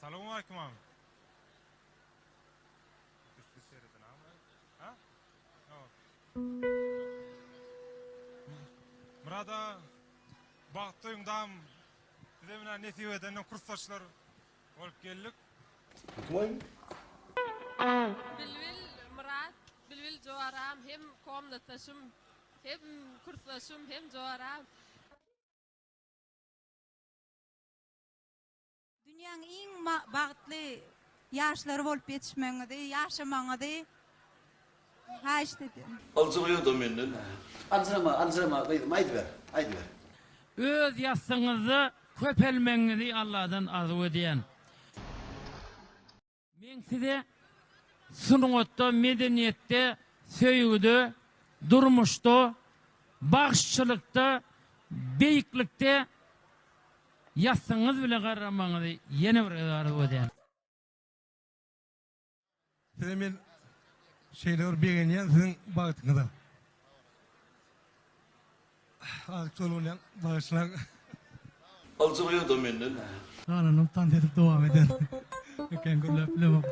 Selamun aleyküm abi. Burada baktığımdan bize bile nesiv edenen kursdaşlar olup geldik. Bilbil Murat, Bilbil Joaram, hem komnataşım, hem kursdaşım, hem Joaram. Dünyanın en bağıtlı yaşları olup yetişmeğinde, yaşamağında haş dedi. Alçılıyor da menden. Anzırama, haydi ver. Öz yastığınızı köpelmenizi Allah'tan arzu ediyen. Men size sunumda, medeniyette, söýgüde, durmuşda, bağışçılıkta, beyiklikte yastığınız bile garramanızı yeni bir arzu ediyen. Size men şeyler beğeniyen sizin bağıtınızda. Ağıkçoluğundan bağışlar. Alçılıyor da menden. Kanunum tan edip devam eder. Eken gürlep bilemem.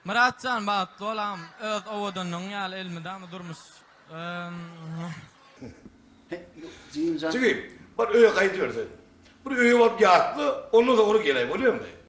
Muratcan bağıtlı olam, öz ovudunun yal elmiden durmuş. Cimcan. Çıkayım. Bak öyle kaydediyor sen. Buraya öyle varıp yattı. Ondan sonra geleyim oluyor mu?